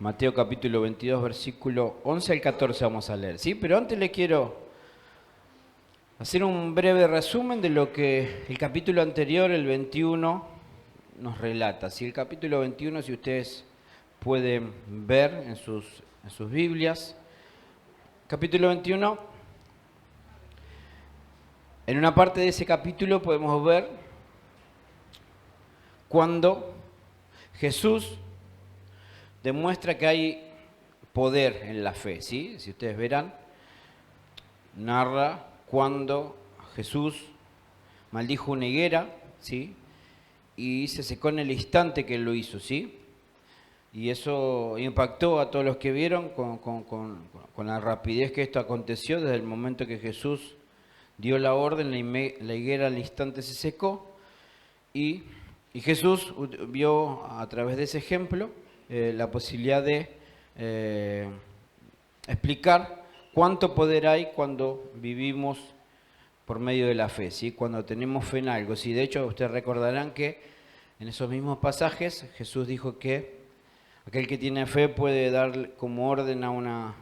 Mateo capítulo 22, versículo 11 al 14 vamos a leer, ¿sí? Pero antes le quiero hacer un breve resumen de lo que el capítulo anterior, el 21, nos relata. ¿Sí? El capítulo 21, si ustedes pueden ver en sus Biblias, capítulo 21, en una parte de ese capítulo podemos ver cuando Jesús demuestra que hay poder en la fe, ¿sí? Si ustedes verán, narra cuando Jesús maldijo una higuera, ¿sí? Y se secó en el instante que él lo hizo, ¿sí? Y eso impactó a todos los que vieron con la rapidez que esto aconteció. Desde el momento que Jesús dio la orden, la higuera al instante se secó. Y Jesús vio a través de ese ejemplo la posibilidad de explicar cuánto poder hay cuando vivimos por medio de la fe, ¿sí? Cuando tenemos fe en algo. ¿Sí? De hecho, ustedes recordarán que en esos mismos pasajes Jesús dijo que aquel que tiene fe puede dar como orden a una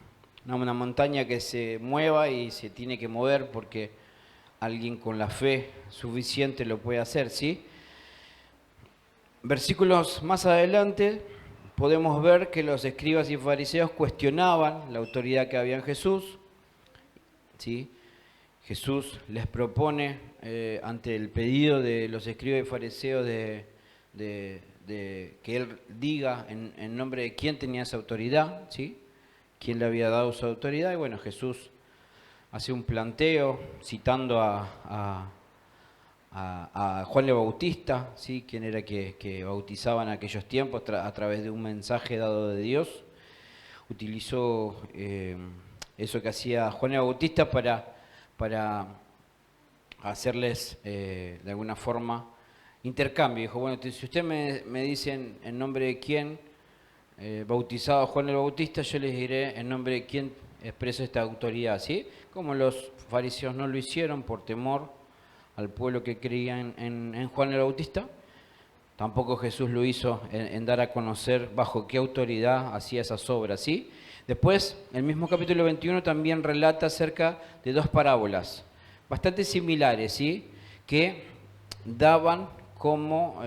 montaña que se mueva y se tiene que mover porque alguien con la fe suficiente lo puede hacer, ¿sí? Versículos más adelante podemos ver que los escribas y fariseos cuestionaban la autoridad que había en Jesús, ¿sí? Jesús les propone, ante el pedido de los escribas y fariseos de que él diga en nombre de quién tenía esa autoridad, ¿sí? Quién le había dado su autoridad. Y bueno, Jesús hace un planteo citando a Juan el Bautista, ¿sí? Quien era que bautizaba en aquellos tiempos a través de un mensaje dado de Dios. Utilizó eso que hacía Juan el Bautista para hacerles de alguna forma intercambio. Dijo, bueno, si usted me dicen en nombre de quién bautizado Juan el Bautista, yo les diré en nombre de quién expreso esta autoridad, ¿sí? Como los fariseos no lo hicieron por temor al pueblo que creía en Juan el Bautista, tampoco Jesús lo hizo en dar a conocer bajo qué autoridad hacía esas obras, ¿sí? Después, el mismo capítulo 21 también relata acerca de dos parábolas bastante similares, ¿sí? Que daban como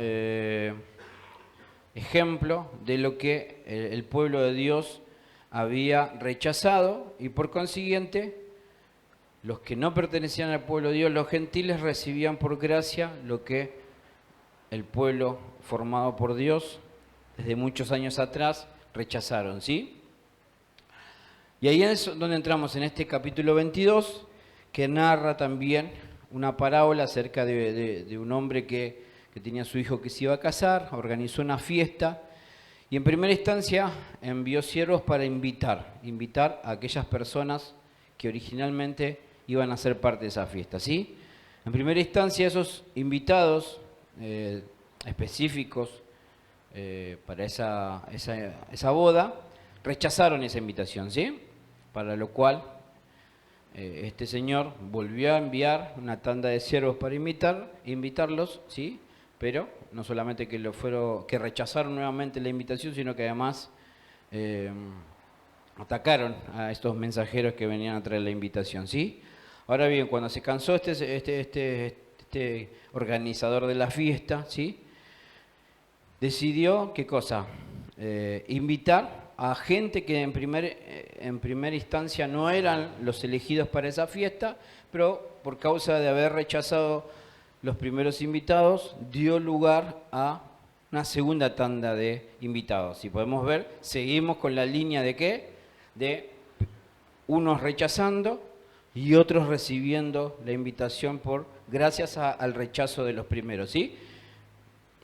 ejemplo de lo que el pueblo de Dios había rechazado y por consiguiente los que no pertenecían al pueblo de Dios, los gentiles, recibían por gracia lo que el pueblo formado por Dios desde muchos años atrás rechazaron, ¿sí? Y ahí es donde entramos en este capítulo 22, que narra también una parábola acerca de un hombre que tenía a su hijo que se iba a casar, organizó una fiesta y en primera instancia envió siervos para invitar a aquellas personas que originalmente iban a ser parte de esa fiesta, ¿sí? En primera instancia esos invitados específicos para esa boda rechazaron esa invitación, ¿sí? Para lo cual este señor volvió a enviar una tanda de siervos para invitarlos, ¿sí? Pero no solamente que rechazaron nuevamente la invitación, sino que además atacaron a estos mensajeros que venían a traer la invitación, ¿sí? Ahora bien, cuando se cansó este organizador de la fiesta, ¿sí? Decidió, ¿qué cosa? Invitar a gente que en primera instancia no eran los elegidos para esa fiesta, pero por causa de haber rechazado los primeros invitados, dio lugar a una segunda tanda de invitados. Si podemos ver, seguimos con la línea de ¿qué? De unos rechazando y otros recibiendo la invitación gracias al rechazo de los primeros, ¿sí?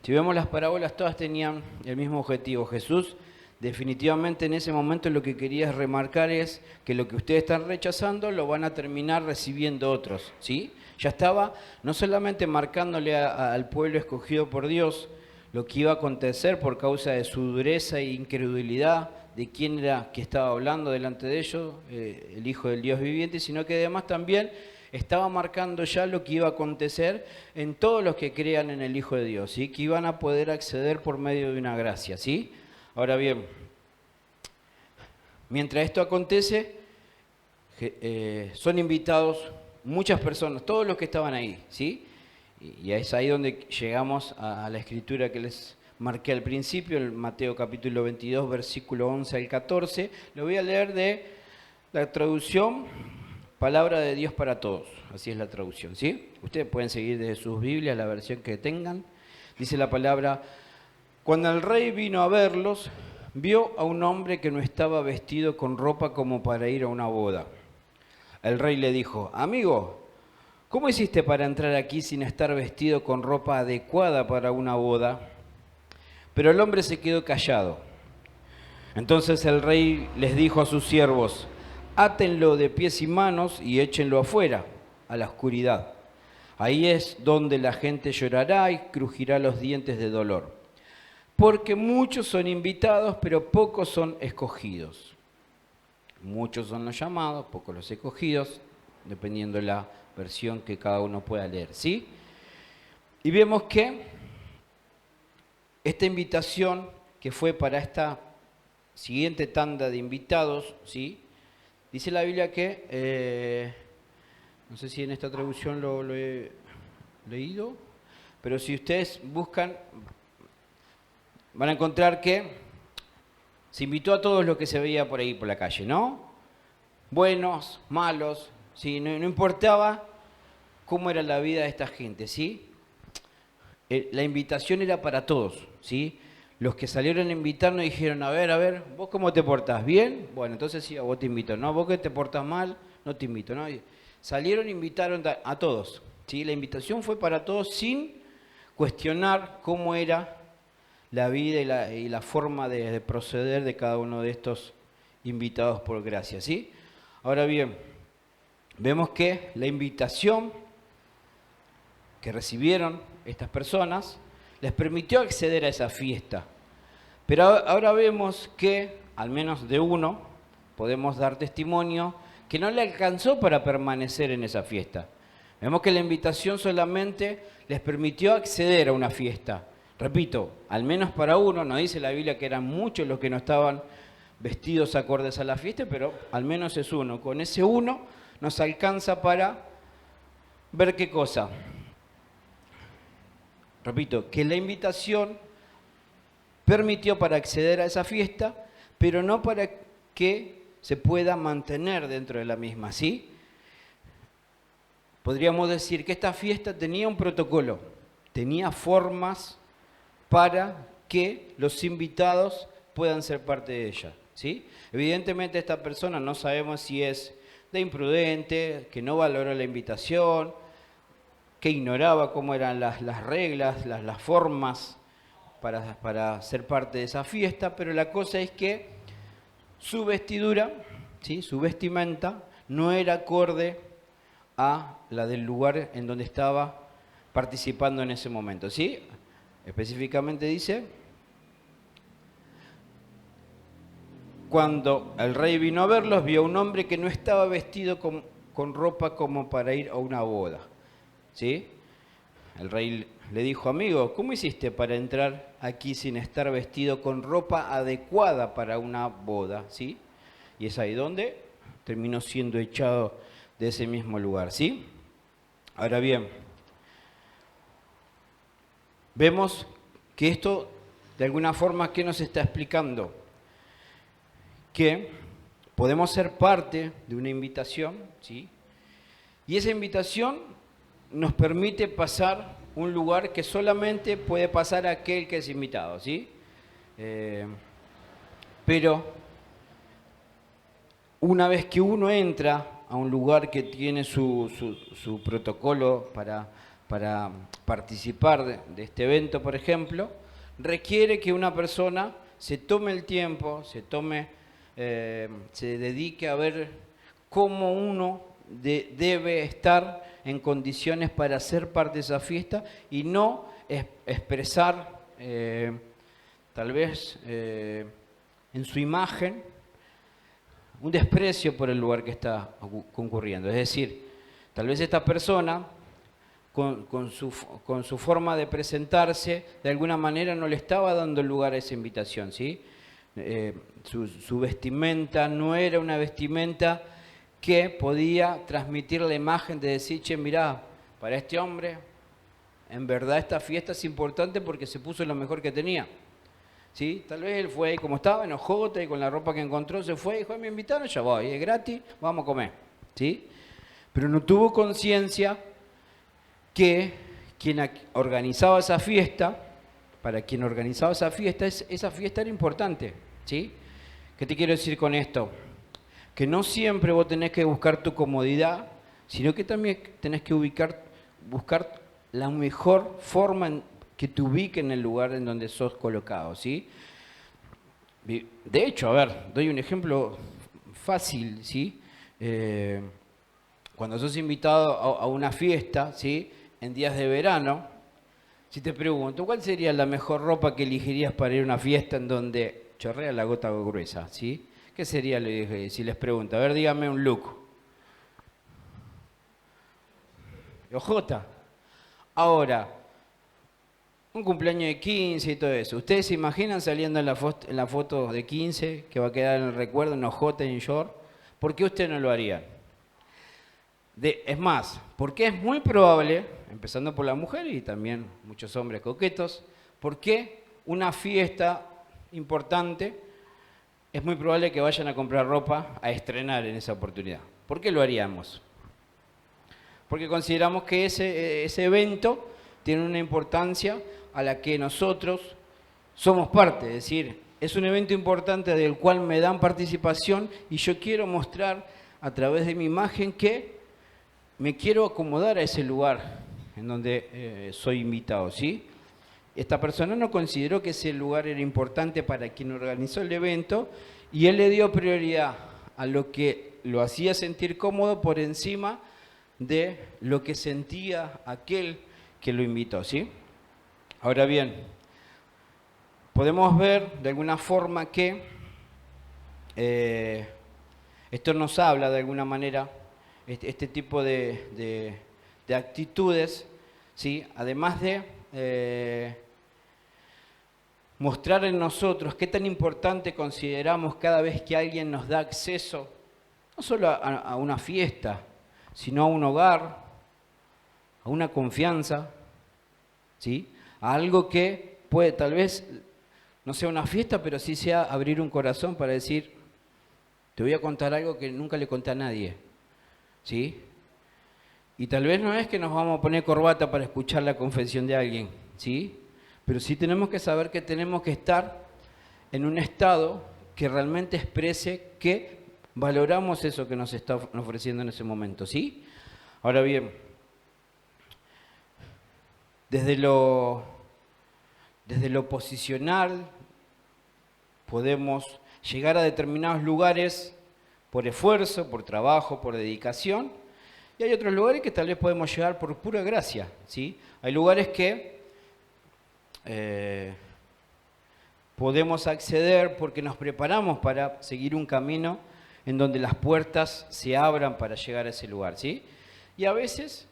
Si vemos las parábolas, todas tenían el mismo objetivo. Jesús definitivamente en ese momento lo que quería remarcar es que lo que ustedes están rechazando lo van a terminar recibiendo otros, ¿sí? Ya estaba no solamente marcándole al pueblo escogido por Dios lo que iba a acontecer por causa de su dureza e incredulidad, de quién era que estaba hablando delante de ellos, el Hijo del Dios viviente, sino que además también estaba marcando ya lo que iba a acontecer en todos los que crean en el Hijo de Dios, ¿sí? Que iban a poder acceder por medio de una gracia, ¿sí? Ahora bien, Mientras esto acontece, son invitados muchas personas, todos los que estaban ahí, ¿sí? Y es ahí donde llegamos a la escritura que les marqué al principio, el Mateo capítulo 22, versículo 11 al 14. Lo voy a leer de la traducción Palabra de Dios para Todos. Así es la traducción, ¿sí? Ustedes pueden seguir desde sus Biblias la versión que tengan. Dice la palabra: cuando el rey vino a verlos, vio a un hombre que no estaba vestido con ropa como para ir a una boda. El rey le dijo: amigo, ¿cómo hiciste para entrar aquí sin estar vestido con ropa adecuada para una boda? Pero el hombre se quedó callado. Entonces el rey les dijo a sus siervos: átenlo de pies y manos y échenlo afuera, a la oscuridad. Ahí es donde la gente llorará y crujirá los dientes de dolor. Porque muchos son invitados, pero pocos son escogidos. Muchos son los llamados, pocos los escogidos, dependiendo de la versión que cada uno pueda leer, ¿sí? Y vemos que esta invitación que fue para esta siguiente tanda de invitados, ¿sí? Dice la Biblia que, no sé si en esta traducción lo he leído, pero si ustedes buscan, van a encontrar que se invitó a todos los que se veía por ahí por la calle, ¿no? Buenos, malos, ¿sí? No importaba cómo era la vida de esta gente, ¿sí? La invitación era para todos, ¿sí? Los que salieron a invitarnos dijeron: a ver, ¿vos cómo te portás? ¿Bien? Bueno, entonces sí, a vos te invito. No, vos que te portás mal, no te invito, ¿no? Salieron e invitaron a todos, ¿sí? La invitación fue para todos sin cuestionar cómo era la vida y la forma de proceder de cada uno de estos invitados por gracia, ¿sí? Ahora bien, vemos que la invitación que recibieron estas personas les permitió acceder a esa fiesta. Pero ahora vemos que, al menos de uno, podemos dar testimonio que no le alcanzó para permanecer en esa fiesta. Vemos que la invitación solamente les permitió acceder a una fiesta. Repito, al menos para uno, no dice la Biblia que eran muchos los que no estaban vestidos acordes a la fiesta, pero al menos es uno. Con ese uno nos alcanza para ver qué cosa. Repito, que la invitación permitió para acceder a esa fiesta, pero no para que se pueda mantener dentro de la misma, ¿sí? Podríamos decir que esta fiesta tenía un protocolo, tenía formas para que los invitados puedan ser parte de ella, ¿sí? Evidentemente esta persona no sabemos si es de imprudente, que no valoró la invitación, que ignoraba cómo eran las reglas, las formas para ser parte de esa fiesta, pero la cosa es que su vestidura, ¿sí? Su vestimenta, no era acorde a la del lugar en donde estaba participando en ese momento, ¿sí? Específicamente dice: cuando el rey vino a verlos, vio a un hombre que no estaba vestido con ropa como para ir a una boda, ¿sí? El rey le dijo: amigo, ¿cómo hiciste para entrar aquí sin estar vestido con ropa adecuada para una boda? ¿Sí? Y es ahí donde terminó siendo echado de ese mismo lugar, ¿sí? Ahora bien, vemos que esto, de alguna forma, ¿qué nos está explicando? Que podemos ser parte de una invitación, ¿sí? Y esa invitación nos permite pasar un lugar que solamente puede pasar aquel que es invitado, ¿sí? Pero una vez que uno entra a un lugar que tiene su protocolo para participar de este evento, por ejemplo, requiere que una persona se tome el tiempo, se dedique a ver cómo uno debe estar en condiciones para ser parte de esa fiesta y no expresar tal vez en su imagen un desprecio por el lugar que está concurriendo. Es decir, tal vez esta persona con su forma de presentarse de alguna manera no le estaba dando lugar a esa invitación, ¿sí? su vestimenta no era una vestimenta que podía transmitir la imagen de decir, che, mirá, para este hombre, en verdad esta fiesta es importante porque se puso lo mejor que tenía. ¿Sí? Tal vez él fue ahí como estaba, enojote, y con la ropa que encontró se fue y dijo, me invitaron, ya voy, es gratis, vamos a comer. ¿Sí? Pero no tuvo conciencia que quien organizaba esa fiesta, para quien organizaba esa fiesta era importante. ¿Sí? ¿Qué te quiero decir con esto? Que no siempre vos tenés que buscar tu comodidad, sino que también tenés que buscar la mejor forma que te ubique en el lugar en donde sos colocado, ¿sí? De hecho, a ver, doy un ejemplo fácil, ¿sí? Cuando sos invitado a una fiesta, ¿sí? En días de verano, si te pregunto, ¿cuál sería la mejor ropa que elegirías para ir a una fiesta en donde chorrea la gota gruesa, ¿sí? ¿Qué sería, si les pregunto? A ver, dígame un look. Ojota. Ahora, un cumpleaños de 15 y todo eso. ¿Ustedes se imaginan saliendo en la foto de 15, que va a quedar en el recuerdo, en ojota y en short? ¿Por qué ustedes no lo harían? Es más, porque es muy probable, empezando por la mujer y también muchos hombres coquetos, porque una fiesta importante es muy probable que vayan a comprar ropa a estrenar en esa oportunidad. ¿Por qué lo haríamos? Porque consideramos que ese evento tiene una importancia a la que nosotros somos parte, es decir, es un evento importante del cual me dan participación y yo quiero mostrar a través de mi imagen que me quiero acomodar a ese lugar en donde soy invitado, ¿sí? Esta persona no consideró que ese lugar era importante para quien organizó el evento y él le dio prioridad a lo que lo hacía sentir cómodo por encima de lo que sentía aquel que lo invitó, ¿sí? Ahora bien, podemos ver de alguna forma que esto nos habla de alguna manera, este tipo de actitudes, ¿sí? Además de mostrar en nosotros qué tan importante consideramos cada vez que alguien nos da acceso, no solo a una fiesta, sino a un hogar, a una confianza, ¿sí? A algo que puede tal vez no sea una fiesta, pero sí sea abrir un corazón para decir, te voy a contar algo que nunca le conté a nadie, ¿sí? Y tal vez no es que nos vamos a poner corbata para escuchar la confesión de alguien, ¿sí? Pero sí tenemos que saber que tenemos que estar en un estado que realmente exprese que valoramos eso que nos está ofreciendo en ese momento, ¿sí? Ahora bien, desde lo posicional podemos llegar a determinados lugares por esfuerzo, por trabajo, por dedicación, y hay otros lugares que tal vez podemos llegar por pura gracia, ¿sí? Hay lugares que podemos acceder porque nos preparamos para seguir un camino en donde las puertas se abran para llegar a ese lugar, ¿sí? Y a veces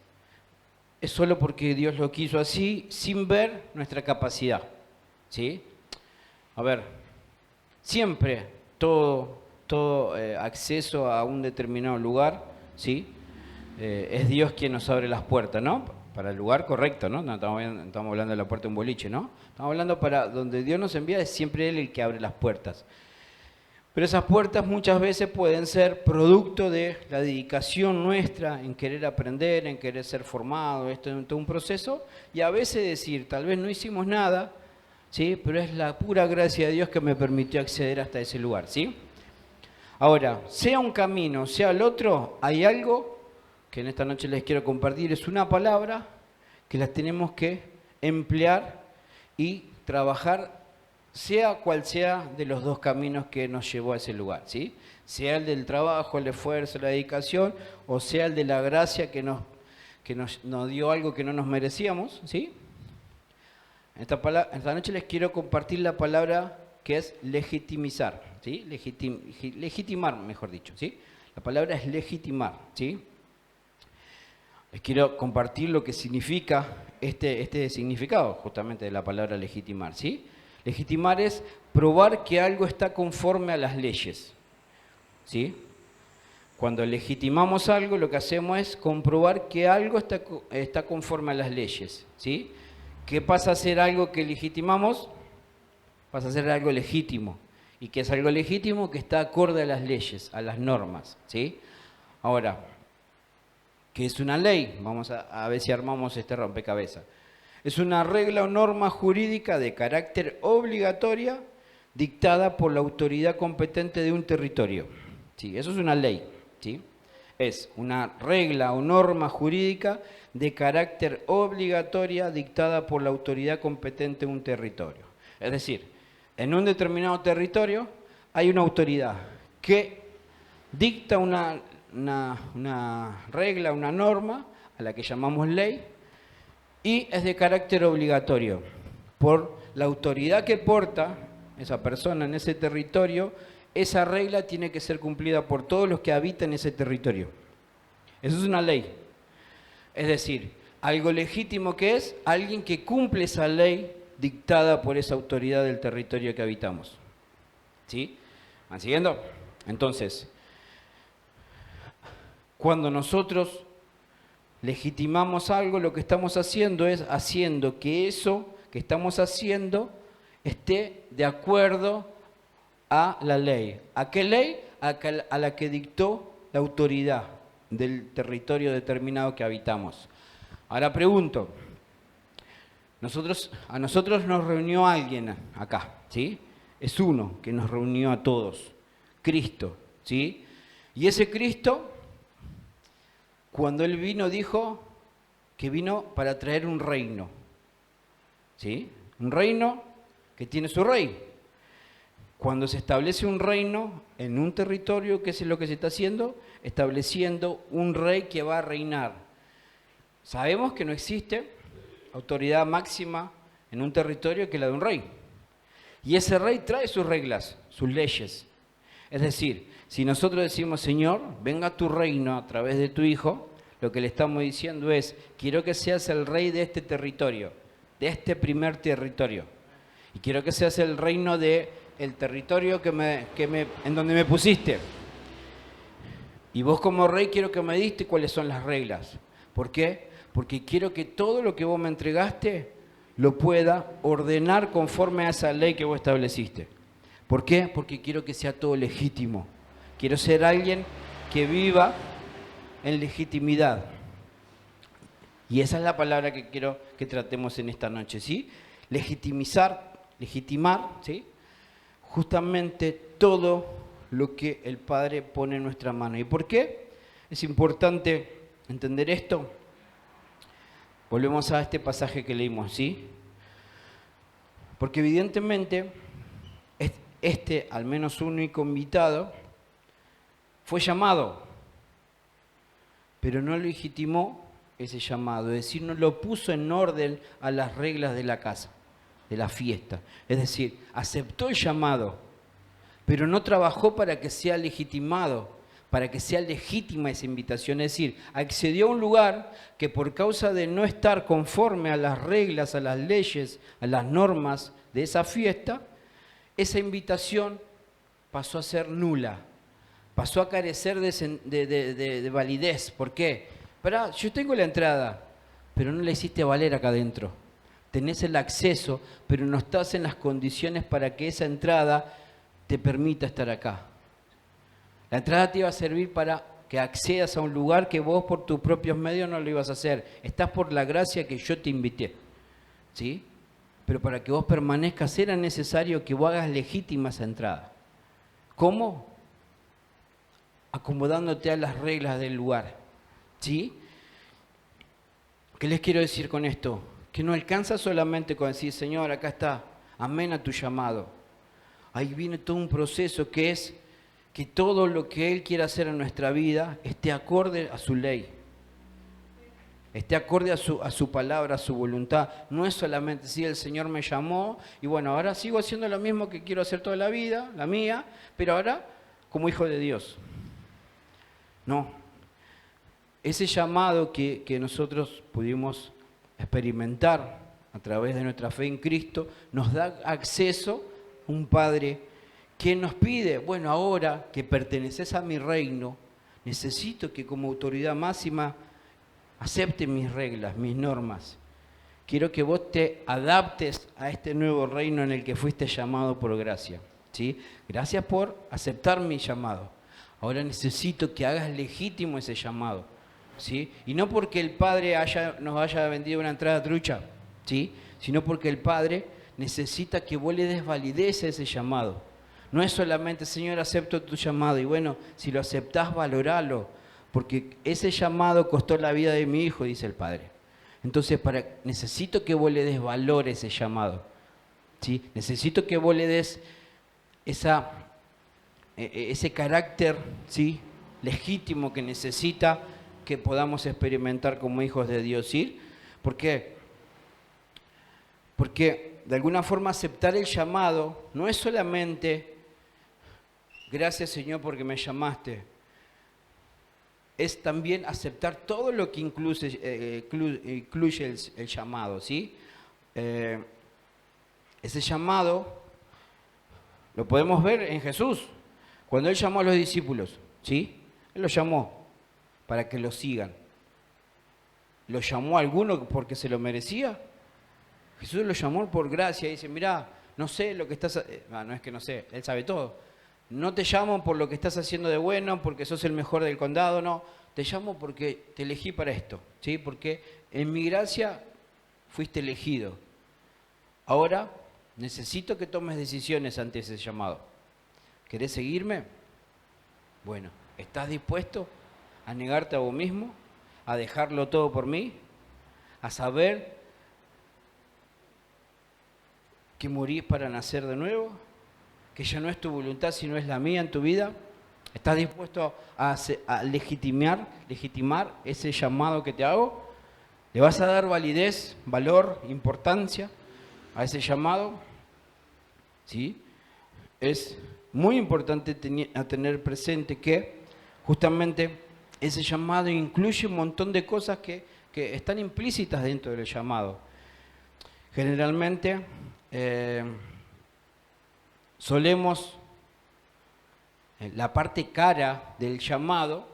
es solo porque Dios lo quiso así, sin ver nuestra capacidad, ¿sí? A ver, siempre todo acceso a un determinado lugar, ¿sí? Es Dios quien nos abre las puertas, ¿no? Para el lugar correcto, ¿no? No estamos hablando de la puerta de un boliche, ¿no? Estamos hablando para donde Dios nos envía, es siempre Él el que abre las puertas. Pero esas puertas muchas veces pueden ser producto de la dedicación nuestra en querer aprender, en querer ser formado, esto es todo un proceso, y a veces decir, tal vez no hicimos nada, ¿sí? Pero es la pura gracia de Dios que me permitió acceder hasta ese lugar, ¿sí? Ahora, sea un camino, sea el otro, hay algo que en esta noche les quiero compartir, es una palabra que las tenemos que emplear y trabajar, sea cual sea de los dos caminos que nos llevó a ese lugar, ¿sí? Sea el del trabajo, el esfuerzo, la dedicación, o sea el de la gracia que nos dio algo que no nos merecíamos, ¿sí? Esta noche les quiero compartir la palabra que es legitimizar, ¿sí? Legitimar, mejor dicho, ¿sí? La palabra es legitimar, ¿sí? Les quiero compartir lo que significa este significado justamente de la palabra legitimar, ¿sí? Legitimar es probar que algo está conforme a las leyes. ¿Sí? Cuando legitimamos algo, lo que hacemos es comprobar que algo está conforme a las leyes. ¿Sí? ¿Qué pasa a ser algo que legitimamos? Pasa a ser algo legítimo. ¿Y qué es algo legítimo? Que está acorde a las leyes, a las normas. ¿Sí? Ahora, ¿qué es una ley? Vamos a ver si armamos este rompecabezas. Es una regla o norma jurídica de carácter obligatoria dictada por la autoridad competente de un territorio. ¿Sí? Eso es una ley. ¿Sí? Es una regla o norma jurídica de carácter obligatoria dictada por la autoridad competente de un territorio. Es decir, en un determinado territorio hay una autoridad que dicta una regla, una norma, a la que llamamos ley, y es de carácter obligatorio. Por la autoridad que porta esa persona en ese territorio, esa regla tiene que ser cumplida por todos los que habitan ese territorio. Eso es una ley. Es decir, algo legítimo que es alguien que cumple esa ley dictada por esa autoridad del territorio que habitamos. ¿Sí? ¿Van siguiendo? Entonces, cuando nosotros legitimamos algo, lo que estamos haciendo es haciendo que eso que estamos haciendo esté de acuerdo a la ley. ¿A qué ley? A la que dictó la autoridad del territorio determinado que habitamos. Ahora pregunto, a nosotros nos reunió alguien acá, ¿sí? Es uno que nos reunió a todos, Cristo, ¿sí? Y ese Cristo, cuando Él vino, dijo que vino para traer un reino, ¿sí? Un reino que tiene su rey. Cuando se establece un reino en un territorio, ¿qué es lo que se está haciendo? Estableciendo un rey que va a reinar. Sabemos que no existe autoridad máxima en un territorio que la de un rey. Y ese rey trae sus reglas, sus leyes. Es decir, si nosotros decimos, Señor, venga tu reino a través de tu Hijo, lo que le estamos diciendo es, quiero que seas el rey de este territorio, de este primer territorio. Y quiero que seas el reino de el territorio en donde me pusiste. Y vos como rey quiero que me diste cuáles son las reglas. ¿Por qué? Porque quiero que todo lo que vos me entregaste lo pueda ordenar conforme a esa ley que vos estableciste. ¿Por qué? Porque quiero que sea todo legítimo. Quiero ser alguien que viva en legitimidad. Y esa es la palabra que quiero que tratemos en esta noche, ¿sí? Legitimar, ¿sí? Justamente todo lo que el Padre pone en nuestra mano. ¿Y por qué es importante entender esto? Volvemos a este pasaje que leímos, ¿sí? Porque evidentemente al menos único invitado, fue llamado, pero no legitimó ese llamado, es decir, no lo puso en orden a las reglas de la casa, de la fiesta. Es decir, aceptó el llamado, pero no trabajó para que sea legitimado, para que sea legítima esa invitación. Es decir, accedió a un lugar que por causa de no estar conforme a las reglas, a las leyes, a las normas de esa fiesta, esa invitación pasó a ser nula, pasó a carecer de validez. ¿Por qué? Yo tengo la entrada, pero no la hiciste valer acá adentro. Tenés el acceso, pero no estás en las condiciones para que esa entrada te permita estar acá. La entrada te iba a servir para que accedas a un lugar que vos por tus propios medios no lo ibas a hacer. Estás por la gracia que yo te invité, ¿sí? Pero para que vos permanezcas era necesario que vos hagas legítima esa entrada. ¿Cómo? Acomodándote a las reglas del lugar, ¿sí? ¿Qué les quiero decir con esto? Que no alcanza solamente con decir, Señor, acá está, amén a tu llamado. Ahí viene todo un proceso que es que todo lo que Él quiere hacer en nuestra vida esté acorde a su ley, esté acorde a su palabra, a su voluntad. No es solamente, sí, el Señor me llamó y bueno, ahora sigo haciendo lo mismo que quiero hacer toda la vida, la mía, pero ahora como hijo de Dios. No. Ese llamado que nosotros pudimos experimentar a través de nuestra fe en Cristo, nos da acceso a un Padre que nos pide, bueno, ahora que perteneces a mi reino, necesito que como autoridad máxima acepte mis reglas, mis normas. Quiero que vos te adaptes a este nuevo reino en el que fuiste llamado por gracia, ¿sí? Gracias por aceptar mi llamado. Ahora necesito que hagas legítimo ese llamado, ¿sí? Y no porque el Padre nos haya vendido una entrada trucha, ¿sí? Sino porque el Padre necesita que vos le des validez a ese llamado. No es solamente, Señor, acepto tu llamado, y bueno, si lo aceptás, valoralo, porque ese llamado costó la vida de mi hijo, dice el Padre. Entonces, necesito que vos le des valor a ese llamado, ¿sí? Necesito que vos le des ese carácter, ¿sí?, legítimo que necesita que podamos experimentar como hijos de Dios, ¿sí? ¿Por qué? Porque de alguna forma aceptar el llamado no es solamente, gracias Señor porque me llamaste, es también aceptar todo lo que incluye el llamado, ¿sí? Ese llamado lo podemos ver en Jesús, cuando Él llamó a los discípulos, ¿sí? Él los llamó para que lo sigan. ¿Lo llamó a alguno porque se lo merecía? Jesús lo llamó por gracia y dice, mirá, no sé lo que estás... no es que no sé, Él sabe todo. No te llamo por lo que estás haciendo de bueno, porque sos el mejor del condado, no. Te llamo porque te elegí para esto, ¿sí? Porque en mi gracia fuiste elegido. Ahora necesito que tomes decisiones ante ese llamado. ¿Querés seguirme? Bueno, ¿estás dispuesto a negarte a vos mismo? ¿A dejarlo todo por mí? ¿A saber que morís para nacer de nuevo? ¿Que ya no es tu voluntad sino es la mía en tu vida? ¿Estás dispuesto a legitimar ese llamado que te hago? ¿Le vas a dar validez, valor, importancia a ese llamado? ¿Sí? Es muy importante tener presente que justamente ese llamado incluye un montón de cosas que están implícitas dentro del llamado. Generalmente solemos, la parte cara del llamado,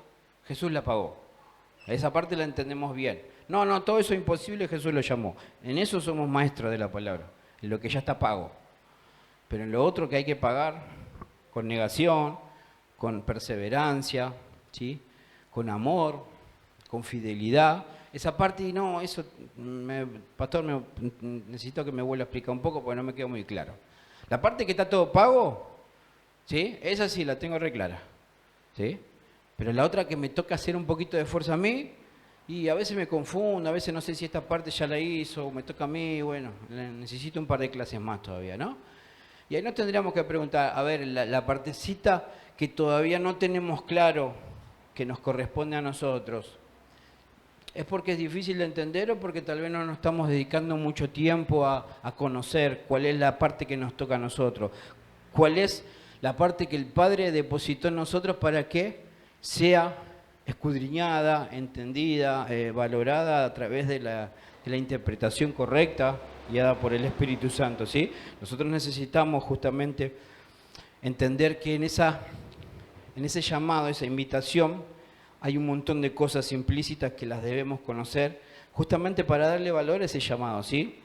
Jesús la pagó. Esa parte la entendemos bien. No, todo eso es imposible, Jesús lo llamó. En eso somos maestros de la palabra, en lo que ya está pago. Pero en lo otro que hay que pagar, con negación, con perseverancia, ¿sí?, con amor, con fidelidad, esa parte, no, eso, pastor, necesito que me vuelva a explicar un poco porque no me quedó muy claro. La parte que está todo pago, ¿sí?, esa sí la tengo re clara, ¿sí? Pero la otra que me toca hacer un poquito de esfuerzo a mí, y a veces me confundo, a veces no sé si esta parte ya la hizo, me toca a mí, bueno, necesito un par de clases más todavía, ¿no? Y ahí nos tendríamos que preguntar, a ver, la partecita que todavía no tenemos claro que nos corresponde a nosotros, ¿es porque es difícil de entender o porque tal vez no nos estamos dedicando mucho tiempo a conocer cuál es la parte que nos toca a nosotros? ¿Cuál es la parte que el Padre depositó en nosotros para que sea escudriñada, entendida, valorada a través de la interpretación correcta guiada por el Espíritu Santo, ¿sí? Nosotros necesitamos justamente entender que en ese llamado, esa invitación, hay un montón de cosas implícitas que las debemos conocer justamente para darle valor a ese llamado, ¿sí?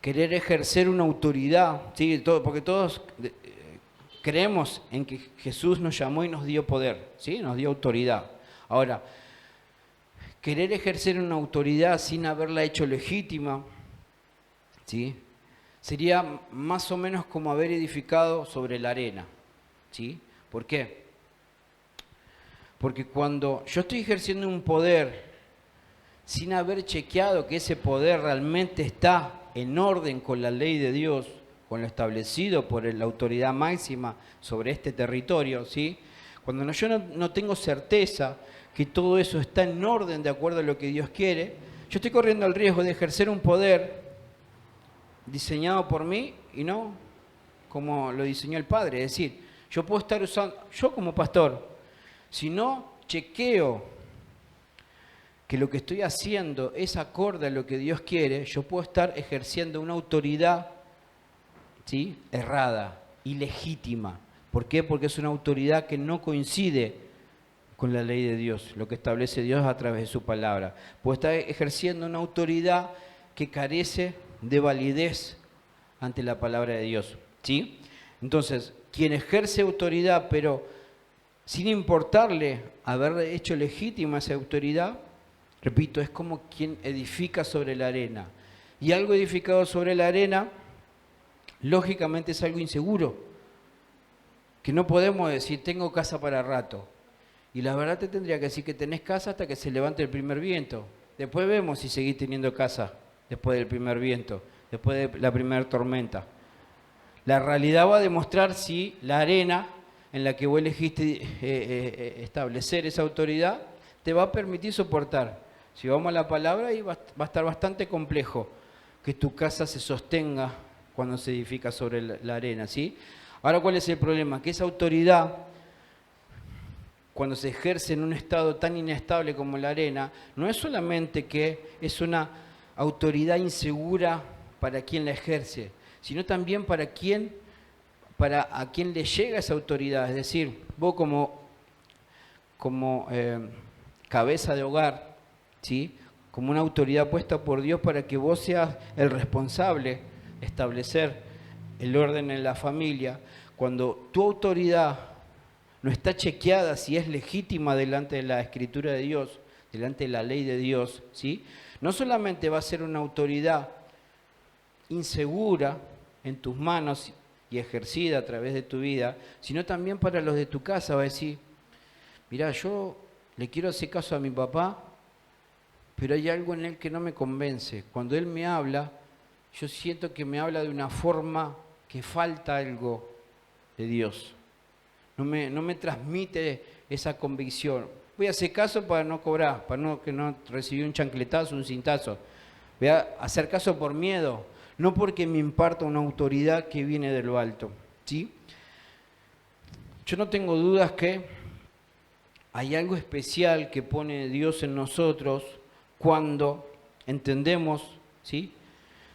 Querer ejercer una autoridad, ¿sí? Porque todos creemos en que Jesús nos llamó y nos dio poder, ¿sí? Nos dio autoridad. Ahora, querer ejercer una autoridad sin haberla hecho legítima, ¿sí?, sería más o menos como haber edificado sobre la arena, ¿sí? ¿Por qué? Porque cuando yo estoy ejerciendo un poder sin haber chequeado que ese poder realmente está en orden con la ley de Dios, con lo establecido por la autoridad máxima sobre este territorio, ¿sí? Cuando yo no tengo certeza que todo eso está en orden de acuerdo a lo que Dios quiere, yo estoy corriendo el riesgo de ejercer un poder diseñado por mí y no como lo diseñó el Padre. Es decir, yo puedo estar usando, yo como pastor, si no chequeo que lo que estoy haciendo es acorde a lo que Dios quiere, yo puedo estar ejerciendo una autoridad, ¿sí?, errada, ilegítima. ¿Por qué? Porque es una autoridad que no coincide con la ley de Dios, lo que establece Dios a través de su palabra. Puedo estar ejerciendo una autoridad que carece de validez ante la palabra de Dios, ¿sí? Entonces, quien ejerce autoridad, pero sin importarle haber hecho legítima esa autoridad, repito, es como quien edifica sobre la arena. Y algo edificado sobre la arena, lógicamente es algo inseguro, que no podemos decir, tengo casa para rato. Y la verdad te tendría que decir que tenés casa hasta que se levante el primer viento. Después vemos si seguís teniendo casa después del primer viento, después de la primera tormenta. La realidad va a demostrar si la arena en la que vos elegiste establecer esa autoridad te va a permitir soportar. Si vamos a la palabra, ahí va a estar bastante complejo que tu casa se sostenga cuando se edifica sobre la arena, ¿sí? Ahora, ¿cuál es el problema? Que esa autoridad, cuando se ejerce en un estado tan inestable como la arena, no es solamente que es una autoridad insegura para quien la ejerce, sino también para a quien le llega esa autoridad. Es decir, vos como cabeza de hogar, ¿sí?, como una autoridad puesta por Dios para que vos seas el responsable de establecer el orden en la familia. Cuando tu autoridad no está chequeada si es legítima delante de la Escritura de Dios, delante de la ley de Dios, ¿sí?, no solamente va a ser una autoridad insegura en tus manos y ejercida a través de tu vida, sino también para los de tu casa. Va a decir, mirá, yo le quiero hacer caso a mi papá, pero hay algo en él que no me convence. Cuando él me habla, yo siento que me habla de una forma que falta algo de Dios. No me transmite esa convicción. Voy a hacer caso para no cobrar, que no recibir un chancletazo, un cintazo. Voy a hacer caso por miedo, no porque me imparta una autoridad que viene de lo alto, ¿sí? Yo no tengo dudas que hay algo especial que pone Dios en nosotros cuando entendemos, ¿sí?,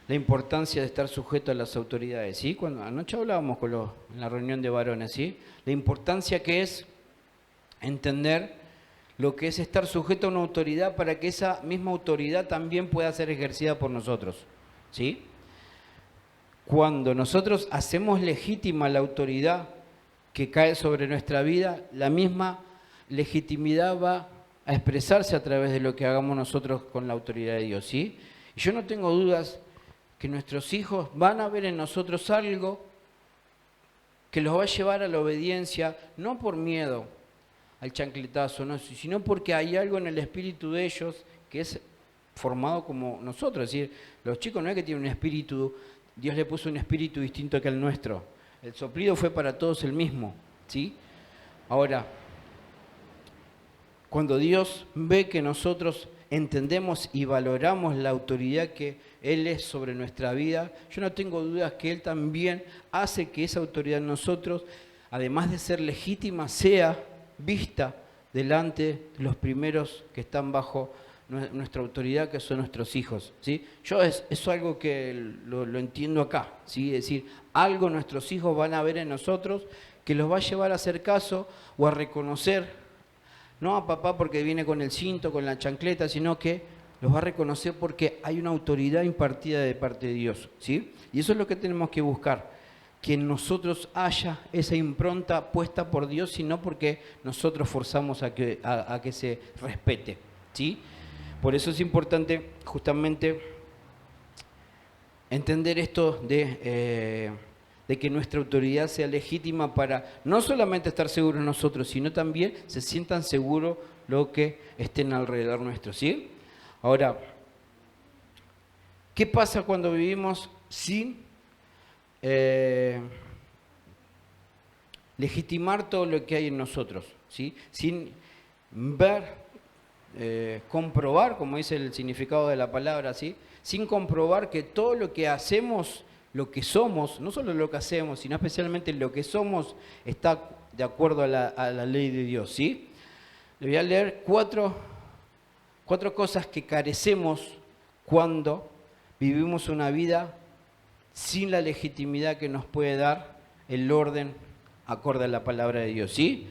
la importancia de estar sujeto a las autoridades, ¿sí? Cuando anoche hablábamos en la reunión de varones, ¿sí?, la importancia que es entender lo que es estar sujeto a una autoridad para que esa misma autoridad también pueda ser ejercida por nosotros, ¿sí? Cuando nosotros hacemos legítima la autoridad que cae sobre nuestra vida, la misma legitimidad va a expresarse a través de lo que hagamos nosotros con la autoridad de Dios, ¿sí? Y yo no tengo dudas que nuestros hijos van a ver en nosotros algo que los va a llevar a la obediencia, no por miedo al chancletazo, no, sino porque hay algo en el espíritu de ellos que es formado como nosotros. Es decir, los chicos no es que tienen un espíritu, Dios le puso un espíritu distinto que el nuestro. El soplido fue para todos el mismo, ¿sí? Ahora, cuando Dios ve que nosotros entendemos y valoramos la autoridad que Él es sobre nuestra vida, yo no tengo dudas que Él también hace que esa autoridad en nosotros, además de ser legítima, sea vista delante de los primeros que están bajo nuestra autoridad, que son nuestros hijos, ¿sí? Yo eso es algo que lo entiendo acá, ¿sí? Es decir, algo nuestros hijos van a ver en nosotros que los va a llevar a hacer caso o a reconocer, no a papá porque viene con el cinto, con la chancleta, sino que los va a reconocer porque hay una autoridad impartida de parte de Dios, ¿sí? Y eso es lo que tenemos que buscar, que en nosotros haya esa impronta puesta por Dios, sino porque nosotros forzamos a que se respete, ¿sí? Por eso es importante justamente entender esto de que nuestra autoridad sea legítima para no solamente estar seguros nosotros, sino también se sientan seguros los que estén alrededor nuestro, ¿sí? Ahora, ¿qué pasa cuando vivimos sin legitimar todo lo que hay en nosotros, ¿sí? Sin ver, comprobar, como dice el significado de la palabra, ¿sí? Sin comprobar que todo lo que hacemos, lo que somos, no solo lo que hacemos, sino especialmente lo que somos, está de acuerdo a la ley de Dios, ¿sí? Le voy a leer cuatro 4 cosas que carecemos cuando vivimos una vida sin la legitimidad que nos puede dar el orden acorde a la palabra de Dios, ¿sí?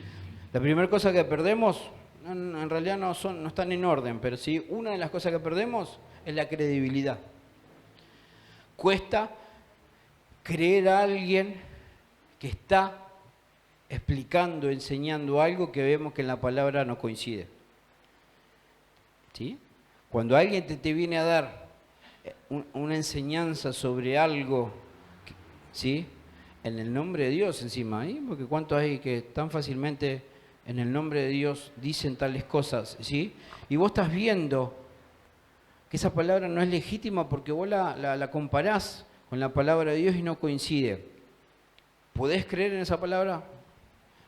La primera cosa que perdemos, en realidad no están en orden, pero sí, una de las cosas que perdemos es la credibilidad. Cuesta creer a alguien que está explicando, enseñando algo que vemos que en la palabra no coincide. ¿Sí? Cuando alguien te viene a dar una enseñanza sobre algo, ¿sí? En el nombre de Dios encima, ¿sí? Porque cuántos hay que tan fácilmente en el nombre de Dios dicen tales cosas, ¿sí? Y vos estás viendo que esa palabra no es legítima porque vos la comparás con la palabra de Dios y no coincide. ¿Podés creer en esa palabra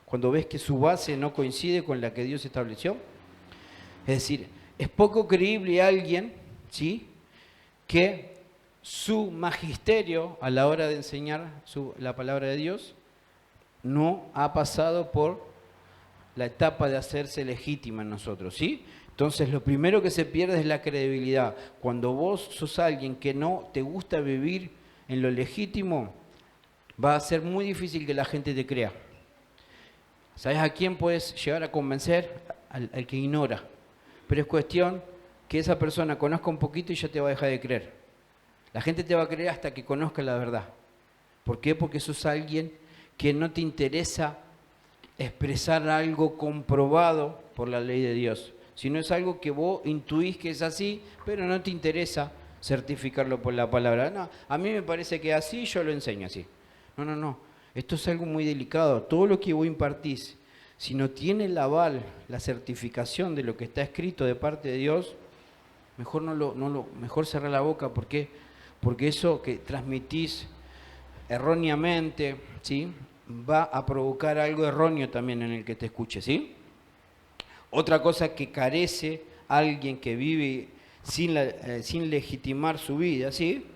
cuando ves que su base no coincide con la que Dios estableció? Es decir, es poco creíble alguien, ¿sí?, que su magisterio a la hora de enseñar la palabra de Dios no ha pasado por la etapa de hacerse legítima en nosotros, ¿sí? Entonces lo primero que se pierde es la credibilidad. Cuando vos sos alguien que no te gusta vivir en lo legítimo, va a ser muy difícil que la gente te crea. ¿Sabes a quién puedes llegar a convencer? Al que ignora. Pero es cuestión que esa persona conozca un poquito y ya te va a dejar de creer. La gente te va a creer hasta que conozca la verdad. ¿Por qué? Porque sos alguien que no te interesa expresar algo comprobado por la ley de Dios, sino es algo que vos intuís que es así, pero no te interesa certificarlo por la palabra. No, a mí me parece que así, yo lo enseño así. No. Esto es algo muy delicado. Todo lo que vos impartís, si no tiene el aval, la certificación de lo que está escrito de parte de Dios, mejor mejor cerrar la boca. ¿Por qué? Porque eso que transmitís erróneamente, ¿sí?, va a provocar algo erróneo también en el que te escuche, ¿sí? Otra cosa que carece alguien que vive sin legitimar su vida, ¿sí?,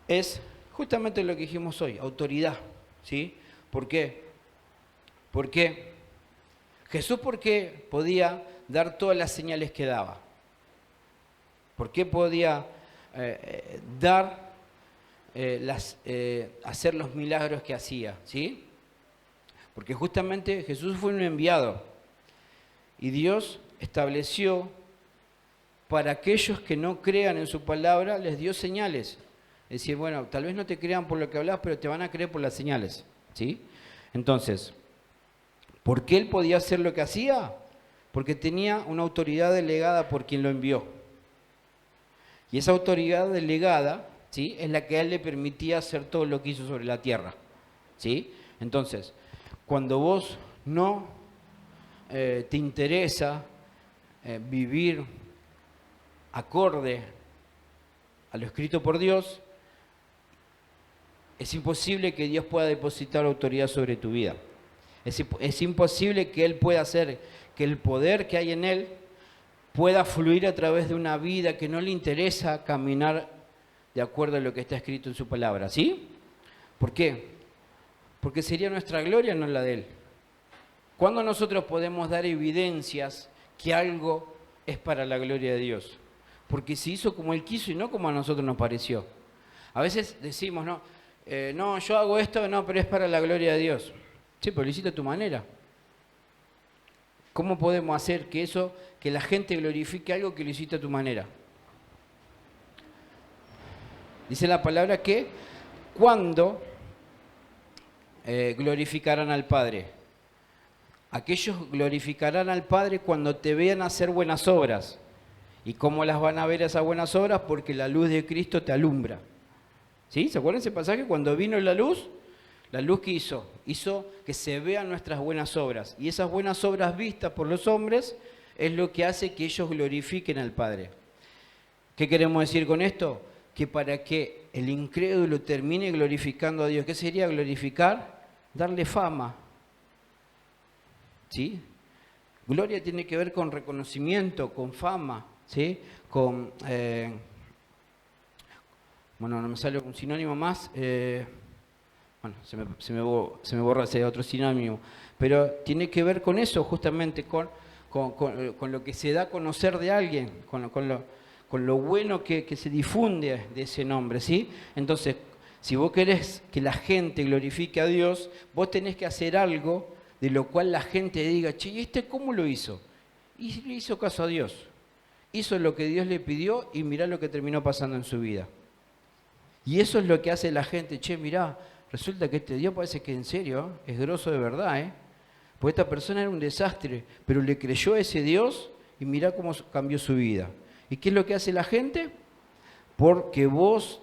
es justamente lo que dijimos hoy, autoridad, ¿sí? ¿Por qué? Porque Jesús, ¿por qué podía dar todas las señales que daba? ¿Por qué podía hacer los milagros que hacía? ¿Sí? Porque justamente Jesús fue un enviado y Dios estableció para aquellos que no crean en su palabra, les dio señales. Es decir, bueno, tal vez no te crean por lo que hablas, pero te van a creer por las señales, ¿sí? Entonces, ¿por qué él podía hacer lo que hacía? Porque tenía una autoridad delegada por quien lo envió. Y esa autoridad delegada, ¿sí?, es la que a él le permitía hacer todo lo que hizo sobre la tierra, ¿sí? Entonces, cuando vos no te interesa vivir acorde a lo escrito por Dios, es imposible que Dios pueda depositar autoridad sobre tu vida. Es imposible que Él pueda hacer que el poder que hay en Él pueda fluir a través de una vida que no le interesa caminar de acuerdo a lo que está escrito en su palabra, ¿sí? ¿Por qué? Porque sería nuestra gloria, no la de Él. ¿Cuándo nosotros podemos dar evidencias que algo es para la gloria de Dios? Porque se hizo como Él quiso y no como a nosotros nos pareció. A veces decimos, no, yo hago esto, no, pero es para la gloria de Dios. Sí, pero lo hiciste a tu manera. ¿Cómo podemos hacer que la gente glorifique algo que lo hiciste a tu manera? Dice la palabra que cuando glorificarán al Padre. Aquellos glorificarán al Padre cuando te vean hacer buenas obras. ¿Y cómo las van a ver esas buenas obras? Porque la luz de Cristo te alumbra. ¿Sí? ¿Se acuerdan ese pasaje? Cuando vino la luz que hizo que se vean nuestras buenas obras. Y esas buenas obras vistas por los hombres es lo que hace que ellos glorifiquen al Padre. ¿Qué queremos decir con esto? Que para que el incrédulo termine glorificando a Dios, ¿qué sería glorificar? Darle fama. ¿Sí? Gloria tiene que ver con reconocimiento, con fama, ¿sí? Con, no me sale un sinónimo más, se me borra ese otro sinónimo, pero tiene que ver con eso, justamente con con lo que se da a conocer de alguien, con lo bueno que se difunde de ese nombre, ¿sí? Entonces, si vos querés que la gente glorifique a Dios, vos tenés que hacer algo de lo cual la gente diga, che, ¿y este cómo lo hizo? Y le hizo caso a Dios. Hizo lo que Dios le pidió y mirá lo que terminó pasando en su vida. Y eso es lo que hace la gente. Che, mirá, resulta que este Dios parece que en serio, es grosso de verdad, ¿eh? Porque esta persona era un desastre, pero le creyó a ese Dios y mirá cómo cambió su vida. ¿Y qué es lo que hace la gente? Porque vos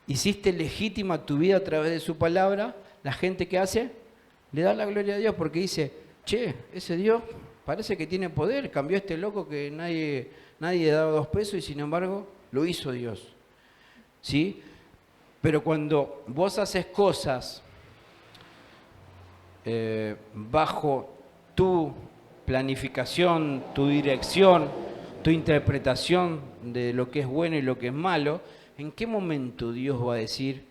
hiciste legítima tu vida a través de su palabra, la gente ¿qué hace? Le da la gloria a Dios porque dice, che, ese Dios parece que tiene poder, cambió a este loco que nadie daba 2 pesos y sin embargo lo hizo Dios. ¿Sí? Pero cuando vos haces cosas bajo tu planificación, tu dirección, tu interpretación de lo que es bueno y lo que es malo, ¿en qué momento Dios va a decir,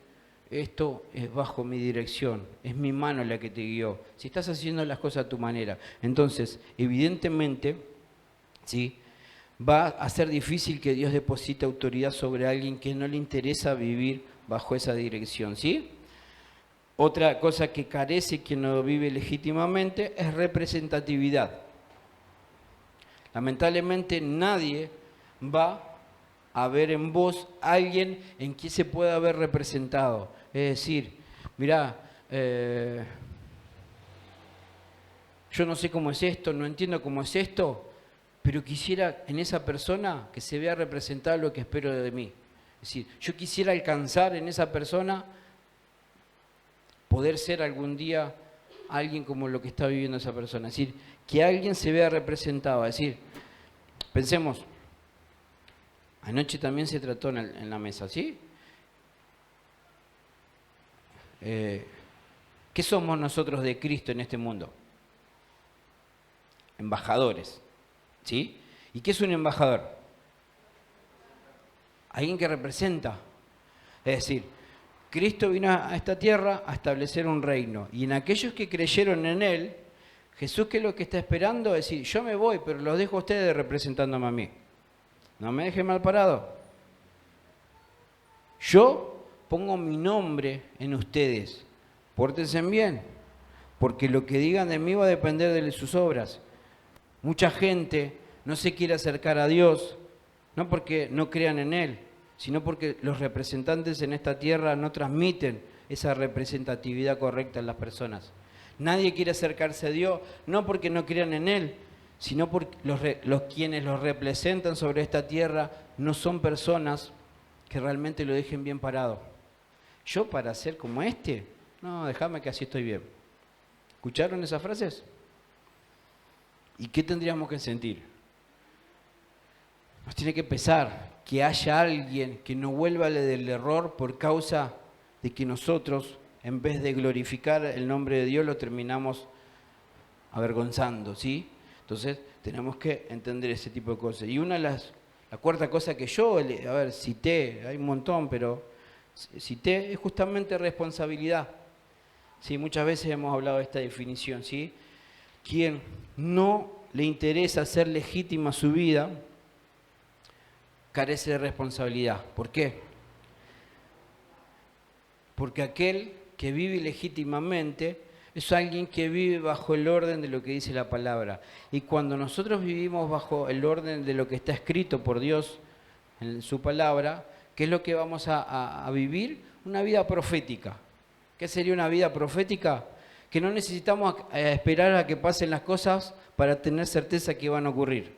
esto es bajo mi dirección, es mi mano la que te guió? Si estás haciendo las cosas a tu manera, entonces, evidentemente, ¿sí?, va a ser difícil que Dios deposite autoridad sobre alguien que no le interesa vivir bajo esa dirección, ¿sí? Otra cosa que carece quien no vive legítimamente es representatividad. Lamentablemente nadie va a ver en vos alguien en quien se pueda haber representado. Es decir, mirá, yo no sé cómo es esto, no entiendo cómo es esto, pero quisiera en esa persona que se vea representado lo que espero de mí. Es decir, yo quisiera alcanzar en esa persona poder ser algún día alguien como lo que está viviendo esa persona. Es decir, que alguien se vea representado. Es decir, pensemos, anoche también se trató en la mesa, ¿sí? ¿Qué somos nosotros de Cristo en este mundo? Embajadores, ¿sí? ¿Y qué es un embajador? Alguien que representa. Es decir, Cristo vino a esta tierra a establecer un reino. Y en aquellos que creyeron en Él, Jesús, ¿qué es lo que está esperando? Es decir, yo me voy, pero los dejo a ustedes representándome a mí. No me dejen mal parado. Yo pongo mi nombre en ustedes. Pórtense bien, porque lo que digan de mí va a depender de sus obras. Mucha gente no se quiere acercar a Dios, no porque no crean en Él, sino porque los representantes en esta tierra no transmiten esa representatividad correcta en las personas. Nadie quiere acercarse a Dios, no porque no crean en Él, sino porque quienes los representan sobre esta tierra no son personas que realmente lo dejen bien parado. Yo para ser como este, no, déjame que así estoy bien. ¿Escucharon esas frases? ¿Y qué tendríamos que sentir? Nos tiene que pesar que haya alguien que no vuelva del error por causa de que nosotros, en vez de glorificar el nombre de Dios, lo terminamos avergonzando, ¿sí? Entonces, tenemos que entender ese tipo de cosas. Y la cuarta cosa que yo, cité, hay un montón, pero cité, es justamente responsabilidad. Sí, muchas veces hemos hablado de esta definición, ¿sí? Quien no le interesa hacer legítima su vida, carece de responsabilidad. ¿Por qué? Porque aquel que vive legítimamente es alguien que vive bajo el orden de lo que dice la palabra. Y cuando nosotros vivimos bajo el orden de lo que está escrito por Dios en su palabra, ¿qué es lo que vamos a vivir? Una vida profética. ¿Qué sería una vida profética? Que no necesitamos esperar a que pasen las cosas para tener certeza que van a ocurrir.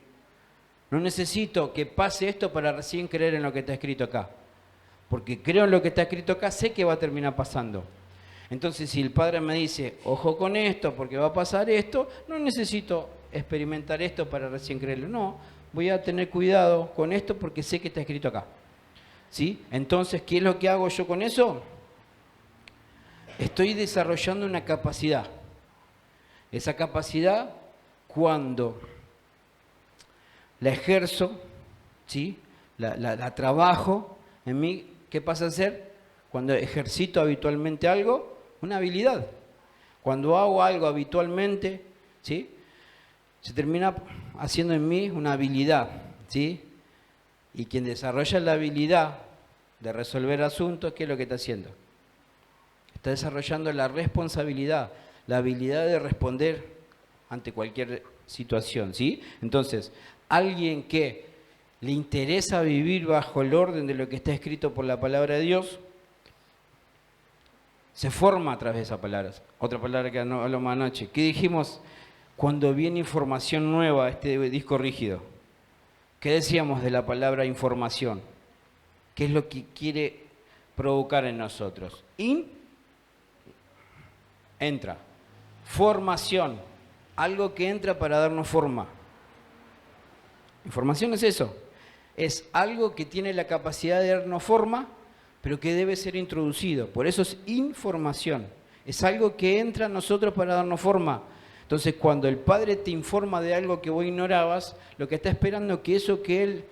No necesito que pase esto para recién creer en lo que está escrito acá. Porque creo en lo que está escrito acá, sé que va a terminar pasando. Entonces, si el Padre me dice, ojo con esto, porque va a pasar esto, no necesito experimentar esto para recién creerlo. No, voy a tener cuidado con esto porque sé que está escrito acá. ¿Sí? Entonces, ¿qué es lo que hago yo con eso? Estoy desarrollando una capacidad. Esa capacidad, cuando la ejerzo, ¿sí?, la trabajo en mí, ¿qué pasa a ser? Cuando ejercito habitualmente algo, una habilidad. Cuando hago algo habitualmente, ¿sí?, se termina haciendo en mí una habilidad, ¿sí? Y quien desarrolla la habilidad de resolver asuntos, ¿qué es lo que está haciendo? Está desarrollando la responsabilidad, la habilidad de responder ante cualquier situación, ¿sí? Entonces, alguien que le interesa vivir bajo el orden de lo que está escrito por la palabra de Dios, se forma a través de esas palabras. Otra palabra que hablamos anoche. ¿Qué dijimos cuando viene información nueva a este disco rígido? ¿Qué decíamos de la palabra información? ¿Qué es lo que quiere provocar en nosotros? Entra. Formación. Algo que entra para darnos forma. Información es eso. Es algo que tiene la capacidad de darnos forma, pero que debe ser introducido. Por eso es información. Es algo que entra a nosotros para darnos forma. Entonces, cuando el Padre te informa de algo que vos ignorabas, lo que está esperando es que eso que Él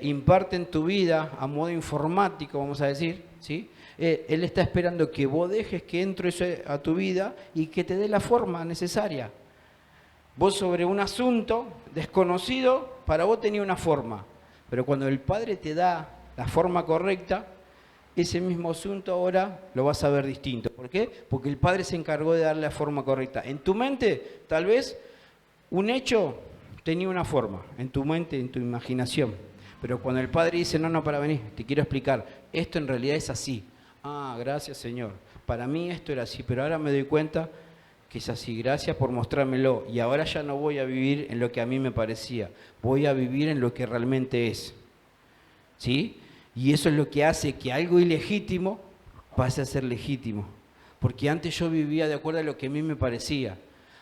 imparte en tu vida, a modo informático, vamos a decir, ¿sí? Él está esperando que vos dejes que entre eso a tu vida y que te dé la forma necesaria. Vos sobre un asunto desconocido, para vos tenía una forma. Pero cuando el Padre te da la forma correcta, ese mismo asunto ahora lo vas a ver distinto. ¿Por qué? Porque el Padre se encargó de darle la forma correcta. En tu mente, tal vez, un hecho tenía una forma, en tu mente, en tu imaginación. Pero cuando el Padre dice, no, para venir, te quiero explicar, esto en realidad es así. Ah, gracias Señor. Para mí esto era así, pero ahora me doy cuenta que es así. Gracias por mostrármelo. Y ahora ya no voy a vivir en lo que a mí me parecía. Voy a vivir en lo que realmente es. ¿Sí? Y eso es lo que hace que algo ilegítimo pase a ser legítimo. Porque antes yo vivía de acuerdo a lo que a mí me parecía.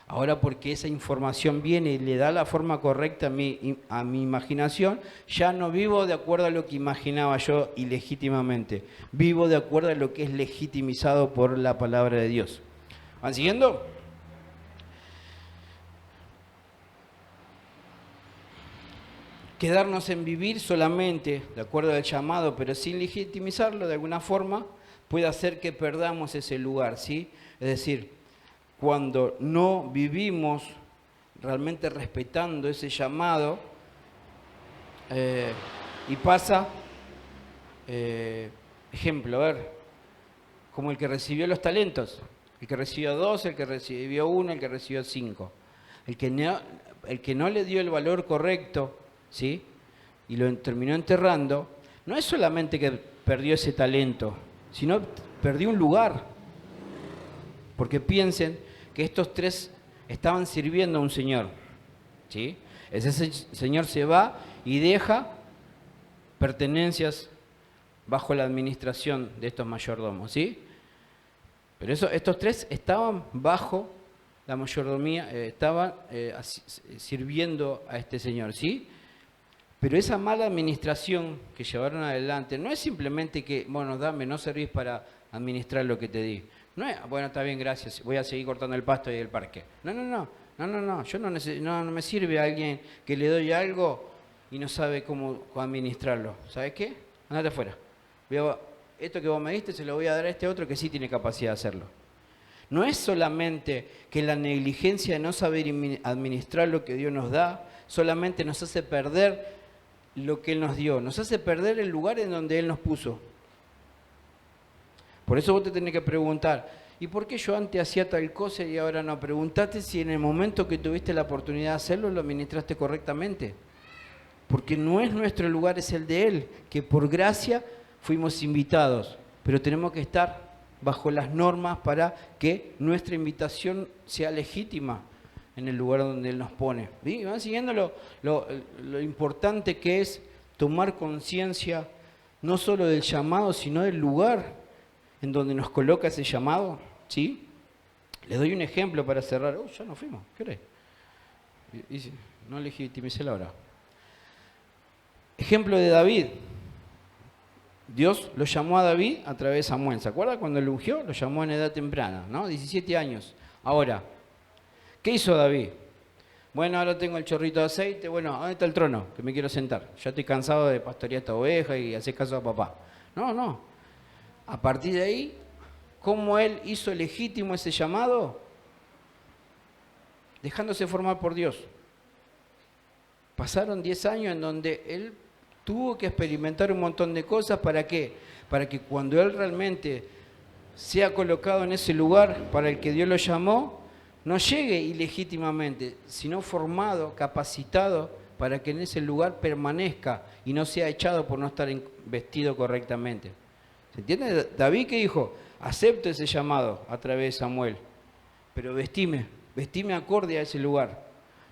Ahora porque esa información viene y le da la forma correcta a mi imaginación, ya no vivo de acuerdo a lo que imaginaba yo ilegítimamente. Vivo de acuerdo a lo que es legitimizado por la palabra de Dios. ¿Van siguiendo? Quedarnos en vivir solamente de acuerdo al llamado, pero sin legitimizarlo de alguna forma, puede hacer que perdamos ese lugar, ¿sí? Es decir, cuando no vivimos realmente respetando ese llamado, y pasa, ejemplo, a ver, como el que recibió los talentos, el que recibió 2, el que recibió 1, el que recibió 5. El que no le dio el valor correcto, ¿sí? Y lo terminó enterrando, no es solamente que perdió ese talento, sino perdió un lugar. Porque piensen que estos 3 estaban sirviendo a un señor, ¿sí? Ese señor se va y deja pertenencias bajo la administración de estos mayordomos, ¿sí? Pero estos 3 estaban bajo la mayordomía, estaban sirviendo a este señor, ¿sí? Pero esa mala administración que llevaron adelante no es simplemente que, bueno, no servís para administrar lo que te di. No es, bueno, está bien, gracias, voy a seguir cortando el pasto y el parque. No, yo no me sirve a alguien que le doy algo y no sabe cómo administrarlo. ¿Sabes qué? Andate afuera. Esto que vos me diste se lo voy a dar a este otro que sí tiene capacidad de hacerlo. No es solamente que la negligencia de no saber administrar lo que Dios nos da, solamente nos hace perder lo que Él nos dio, nos hace perder el lugar en donde Él nos puso. Por eso vos te tenés que preguntar, ¿y por qué yo antes hacía tal cosa y ahora no? Preguntate si en el momento que tuviste la oportunidad de hacerlo, lo administraste correctamente. Porque no es nuestro lugar, es el de Él, que por gracia fuimos invitados, pero tenemos que estar bajo las normas para que nuestra invitación sea legítima en el lugar donde Él nos pone. ¿Sí? ¿Van siguiendo lo importante que es tomar conciencia no solo del llamado, sino del lugar en donde nos coloca ese llamado? ¿Sí? Les doy un ejemplo para cerrar. Ya nos fuimos, ¿qué hora es? No legitimicé la hora. Ejemplo de David. Dios lo llamó a David a través de Samuel. ¿Se acuerda cuando lo ungió? Lo llamó en edad temprana, ¿no? 17 años. Ahora, ¿qué hizo David? Bueno, ahora tengo el chorrito de aceite. Bueno, ¿dónde está el trono? Que me quiero sentar. Ya estoy cansado de pastorear esta oveja y hacer caso a papá. No. A partir de ahí, ¿cómo él hizo legítimo ese llamado? Dejándose formar por Dios. Pasaron 10 años en donde él tuvo que experimentar un montón de cosas. ¿Para qué? Para que cuando él realmente sea colocado en ese lugar para el que Dios lo llamó, no llegue ilegítimamente, sino formado, capacitado para que en ese lugar permanezca y no sea echado por no estar vestido correctamente. ¿Se entiende? David, ¿qué dijo? Acepto ese llamado a través de Samuel, pero vestime acorde a ese lugar.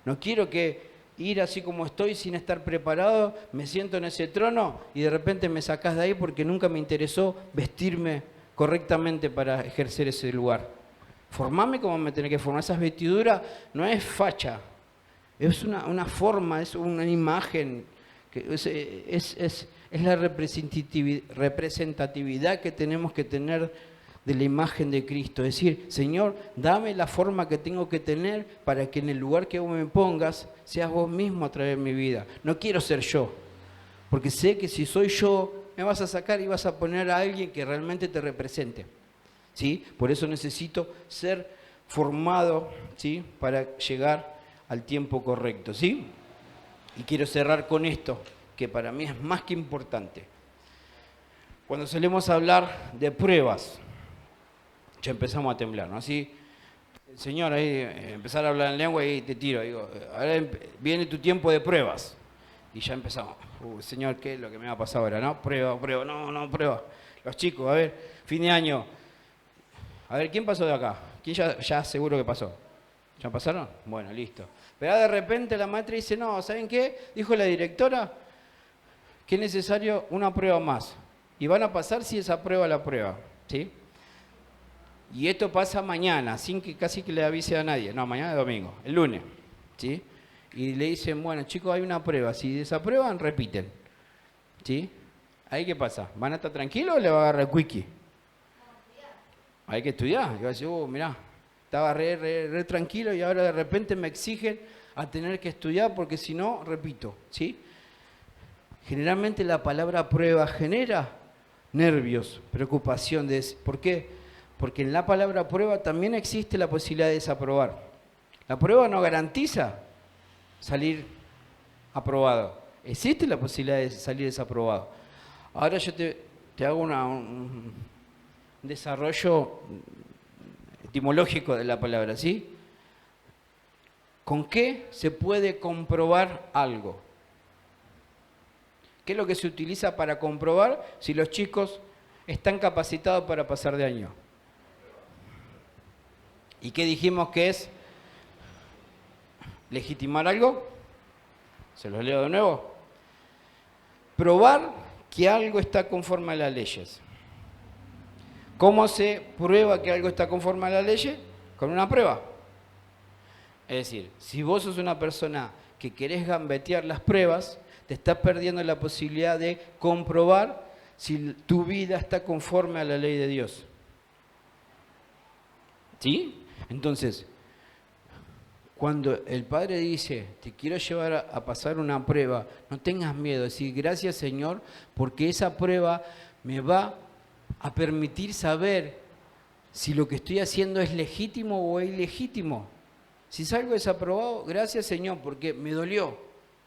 No quiero que ir así como estoy sin estar preparado, me siento en ese trono y de repente me sacás de ahí porque nunca me interesó vestirme correctamente para ejercer ese lugar. Formame como me tenés que formar. Esas vestiduras no es facha, es una forma, es una imagen, que es la representatividad que tenemos que tener de la imagen de Cristo. Es decir, Señor, dame la forma que tengo que tener para que en el lugar que vos me pongas, seas vos mismo a través de mi vida. No quiero ser yo, porque sé que si soy yo, me vas a sacar y vas a poner a alguien que realmente te represente. ¿Sí? Por eso necesito ser formado, ¿sí? Para llegar al tiempo correcto. ¿Sí? Y quiero cerrar con esto, que para mí es más que importante. Cuando solemos hablar de pruebas, ya empezamos a temblar, ¿no? Así, Señor, ahí empezar a hablar en lengua y te tiro. Digo, ahora viene tu tiempo de pruebas. Y ya empezamos. Señor, ¿qué es lo que me va a pasar ahora? ¿No? Prueba, no, prueba. Los chicos, a ver, fin de año. A ver, ¿quién pasó de acá? ¿Quién ya seguro que pasó? ¿Ya pasaron? Bueno, listo. Pero de repente la maestra dice, no, ¿saben qué? Dijo la directora que es necesario una prueba más. Y van a pasar si esa prueba la prueba. ¿Sí? Y esto pasa mañana, sin que casi que le avise a nadie. No, mañana es domingo, el lunes. ¿Sí? Y le dicen, bueno, chicos, hay una prueba. Si desaprueban, repiten. ¿Sí? ¿Ahí qué pasa? ¿Van a estar tranquilos o le va a agarrar quickie? Hay que estudiar. Y va a decir, mirá, estaba re tranquilo y ahora de repente me exigen a tener que estudiar porque si no, repito. ¿Sí? Generalmente la palabra prueba genera nervios, preocupación. ¿Por qué? Porque en la palabra prueba también existe la posibilidad de desaprobar. La prueba no garantiza salir aprobado. Existe la posibilidad de salir desaprobado. Ahora yo te hago un desarrollo etimológico de la palabra, ¿sí? ¿Con qué se puede comprobar algo? ¿Qué es lo que se utiliza para comprobar si los chicos están capacitados para pasar de año? ¿Y qué dijimos que es legitimar algo? Se los leo de nuevo. Probar que algo está conforme a las leyes. ¿Cómo se prueba que algo está conforme a las leyes? Con una prueba. Es decir, si vos sos una persona que querés gambetear las pruebas, te estás perdiendo la posibilidad de comprobar si tu vida está conforme a la ley de Dios. ¿Sí? Entonces, cuando el Padre dice, te quiero llevar a pasar una prueba, no tengas miedo, decir gracias Señor, porque esa prueba me va a permitir saber si lo que estoy haciendo es legítimo o ilegítimo. Si salgo desaprobado, gracias Señor, porque me dolió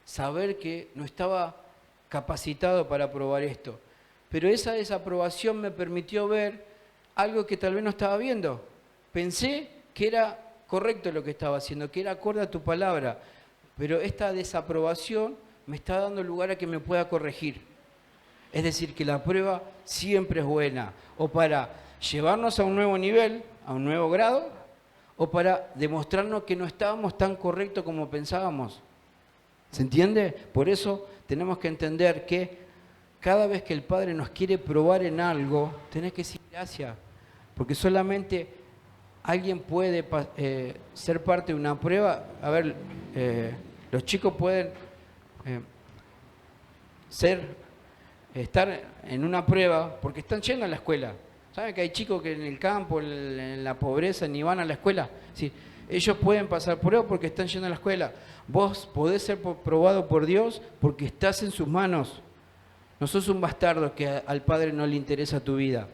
saber que no estaba capacitado para probar esto. Pero esa desaprobación me permitió ver algo que tal vez no estaba viendo. Pensé que era correcto lo que estaba haciendo, que era acorde a tu palabra, pero esta desaprobación me está dando lugar a que me pueda corregir. Es decir, que la prueba siempre es buena, o para llevarnos a un nuevo nivel, a un nuevo grado, o para demostrarnos que no estábamos tan correctos como pensábamos. ¿Se entiende? Por eso tenemos que entender que cada vez que el Padre nos quiere probar en algo, tenés que decir gracias, porque solamente alguien puede ser parte de una prueba. A ver, los chicos pueden estar en una prueba porque están yendo a la escuela. ¿Saben que hay chicos que en el campo, en la pobreza, ni van a la escuela? Sí, ellos pueden pasar prueba porque están yendo a la escuela. Vos podés ser probado por Dios porque estás en sus manos. No sos un bastardo que al Padre no le interesa tu vida.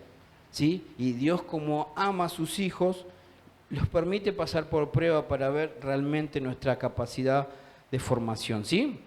¿Sí? Y Dios, como ama a sus hijos, los permite pasar por prueba para ver realmente nuestra capacidad de formación. ¿Sí?